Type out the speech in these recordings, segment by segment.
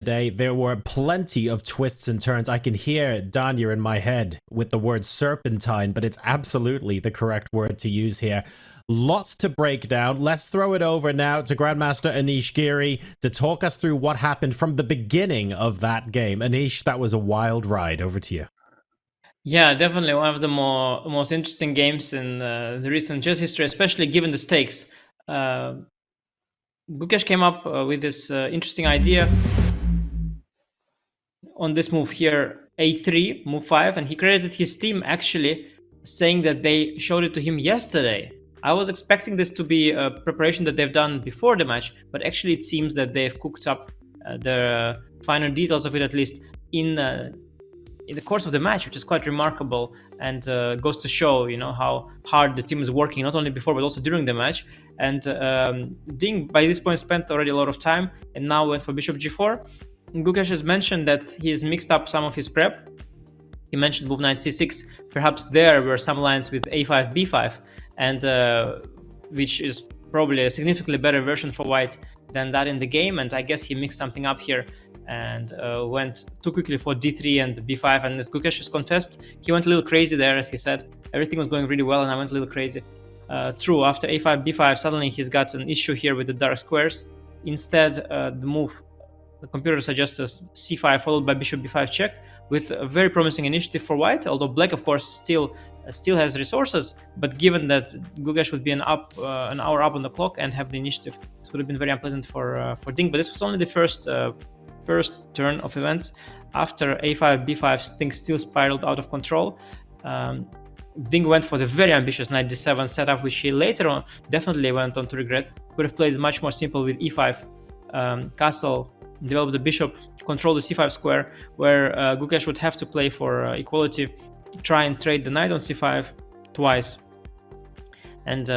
today. There were plenty of twists and turns. I can hear Danya in my head with the word serpentine, but it's absolutely the correct word to use here. Lots to break down. Let's throw it over now to Grandmaster Anish Giri to talk us through what happened from the beginning of that game. Anish, that was a wild ride. Over to you. Yeah, definitely one of the most interesting games in the recent chess history, especially given the stakes. Gukesh came up with this interesting idea on this move here, a3, move 5, and he credited his team actually saying that they showed it to him yesterday. I was expecting this to be a preparation that they've done before the match, but actually it seems that they've cooked up the finer details of it, at least in the course of the match, which is quite remarkable and goes to show, how hard the team is working, not only before but also during the match. And Ding, by this point, spent already a lot of time and now went for bishop g4. Gukesh has mentioned that he has mixed up some of his prep. He mentioned move knight c6. Perhaps there were some lines with a5, b5, and which is probably a significantly better version for white than that in the game. And I guess he mixed something up here and went too quickly for d3 and b5. And as Gukesh has confessed, he went a little crazy there, as he said. Everything was going really well, and I went a little crazy. True, after a5, b5, suddenly he's got an issue here with the dark squares. Instead, the computer suggests c5 followed by bishop b5 check with a very promising initiative for white, although black, of course, still has resources. But given that Gukesh would be an hour up on the clock and have the initiative, this would have been very unpleasant for Ding. But this was only the first turn of events. After a5, b5, things still spiraled out of control. Ding went for the very ambitious knight d7 setup, which he later on definitely went on to regret. Could have played much more simple with e5, castle, develop the bishop, control the c5 square, where Gukesh would have to play for equality, try and trade the knight on c5 twice. And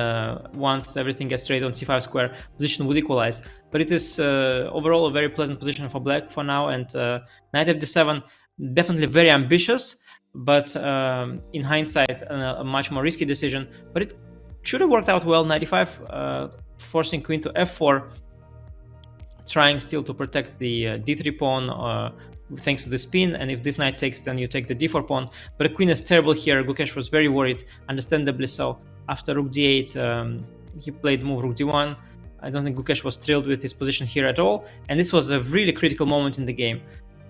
once everything gets traded on c5 square, position would equalize. But it is overall a very pleasant position for black for now. And knight fd7, definitely very ambitious, but in hindsight, a much more risky decision. But it should have worked out well. Knight e5, forcing queen to f4, trying still to protect the d3 pawn thanks to the spin, and if this knight takes, then you take the d4 pawn. But the queen is terrible here. Gukesh was very worried, understandably so. After rook d8, he played move rook d1. I don't think Gukesh was thrilled with his position here at all, and this was a really critical moment in the game.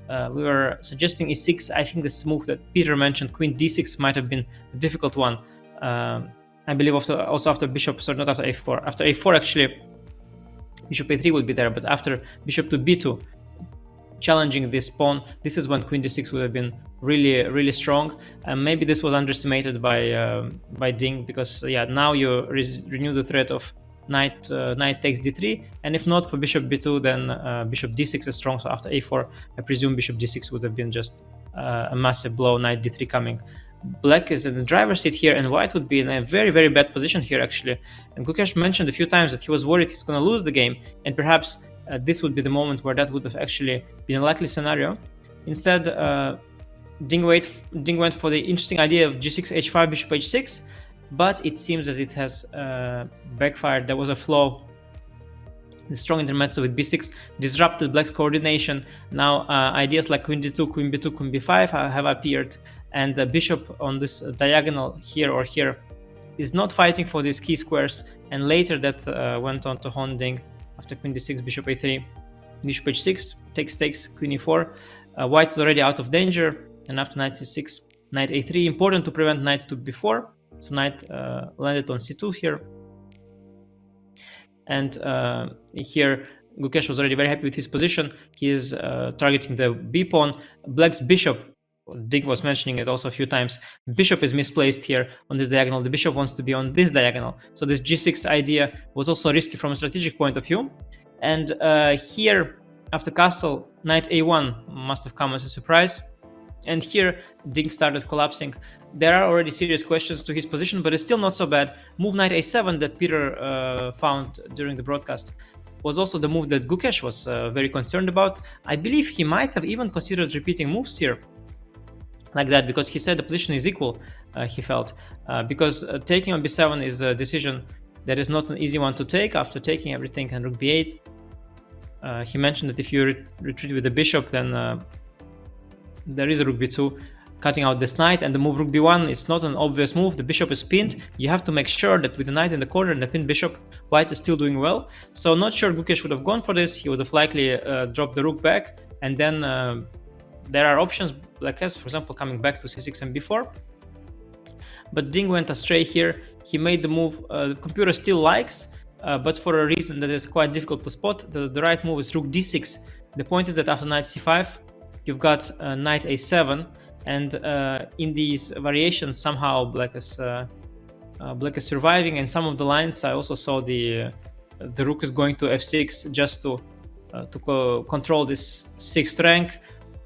We were suggesting e6. I think this move that Peter mentioned, queen d6, might have been a difficult one. I believe also after bishop, sorry, not after a4. After a4, actually, bishop a3 would be there, but after bishop to b2, challenging this pawn, this is when queen d6 would have been really, really strong. Maybe this was underestimated by Ding, because now you renew the threat of knight takes d3, and if not for bishop b2, then bishop d6 is strong. So after a4, I presume bishop d6 would have been just a massive blow, knight d3 coming. Black is in the driver's seat here, and white would be in a very, very bad position here, actually. And Gukesh mentioned a few times that he was worried he's going to lose the game, and perhaps this would be the moment where that would have actually been a likely scenario. Instead, Ding went for the interesting idea of g6, h5, bishop h6, but it seems that it has backfired. There was a flaw. The strong intermezzo with b6 disrupted black's coordination. Now ideas like queen d2, queen b2, queen b5 have appeared, and the bishop on this diagonal here or here is not fighting for these key squares. And later that went on to haunt Ding. After queen d6, bishop a3, bishop h6, takes, queen e4. White is already out of danger, and after knight c6, knight a3, important to prevent knight to b4. So knight landed on c2 here. And here Gukesh was already very happy with his position. He is targeting the b pawn. Black's bishop, Ding was mentioning it also a few times, bishop is misplaced here on this diagonal. The bishop wants to be on this diagonal. So this g6 idea was also risky from a strategic point of view. And here, after castle, knight a1 must have come as a surprise. And here Ding started collapsing. There are already serious questions to his position, but it's still not so bad. Move knight a7 that Peter found during the broadcast was also the move that Gukesh was very concerned about. I believe he might have even considered repeating moves here like that, because he said the position is equal, he felt. Because taking on b7 is a decision that is not an easy one to take after taking everything, and rook b8. He mentioned that if you retreat with the bishop, then there is a rook b2 cutting out this knight, and the move rook b1 is not an obvious move. The bishop is pinned. You have to make sure that with the knight in the corner and the pinned bishop, white is still doing well. So not sure Gukesh would have gone for this. He would have likely dropped the rook back, and then there are options, black has, for example, coming back to c6 and b4. But Ding went astray here. He made the move the computer still likes, but for a reason that is quite difficult to spot. The right move is rook d6. The point is that after knight c5, you've got knight a7, and in these variations, somehow black is surviving. And some of the lines, I also saw the rook is going to f6 just to control this 6th rank,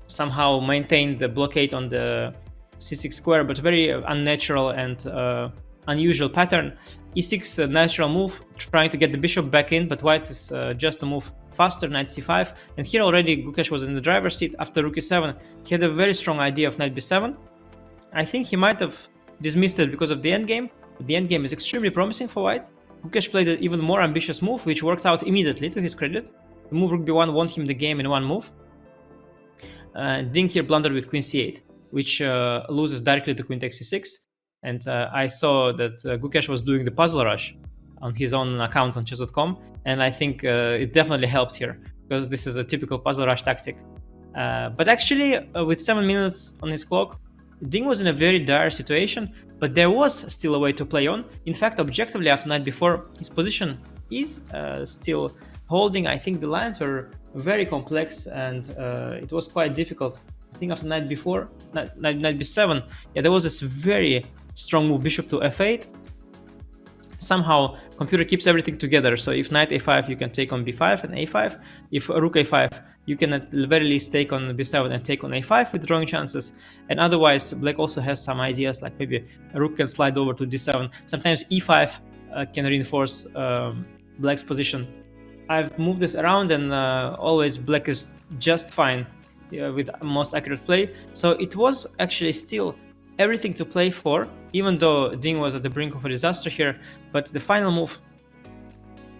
somehow maintain the blockade on the c6 square, but very unnatural and unusual pattern. e6 natural move, trying to get the bishop back in, but white is just a move faster, knight c5. And here already Gukesh was in the driver's seat. After rook e7, he had a very strong idea of knight b7. I think he might have dismissed it because of the endgame. The endgame is extremely promising for white. Gukesh played an even more ambitious move, which worked out immediately to his credit. The move rook b1 won him the game in one move. Ding here blundered with queen c8, which loses directly to queen takes c6. And I saw that Gukesh was doing the puzzle rush on his own account on chess.com, and I think it definitely helped here, because this is a typical puzzle rush tactic. But actually, with 7 minutes on his clock, Ding was in a very dire situation, but there was still a way to play on. In fact, objectively, after knight b4, his position is still holding. I think the lines were very complex, and it was quite difficult. I think after knight b4, knight b7, yeah, there was this very strong move, bishop to f8. Somehow computer keeps everything together. So if knight a5, you can take on b5 and a5. If rook a5, you can at the very least take on b7 and take on a5 with drawing chances. And otherwise, black also has some ideas, like maybe a rook can slide over to d7. Sometimes e5 can reinforce black's position. I've moved this around, and always black is just fine with most accurate play. So it was actually still everything to play for, even though Ding was at the brink of a disaster here. But the final move,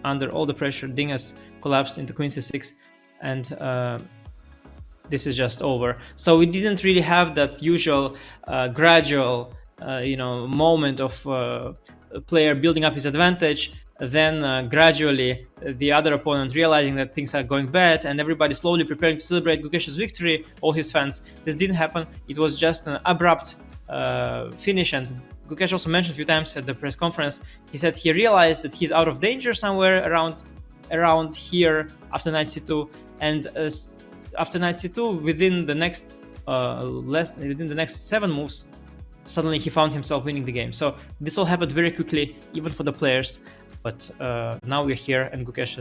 under all the pressure, Ding has collapsed into queen c6, and this is just over. So we didn't really have that usual gradual moment of a player building up his advantage, then gradually the other opponent realizing that things are going bad, and everybody slowly preparing to celebrate Gukesh's victory, all his fans. This didn't happen. It was just an abrupt finish. And Gukesh also mentioned a few times at the press conference, he said he realized that he's out of danger somewhere around here after knight c2, and after knight c2, within the next 7 moves, suddenly he found himself winning the game. So this all happened very quickly, even for the players. But now we're here, and Gukesh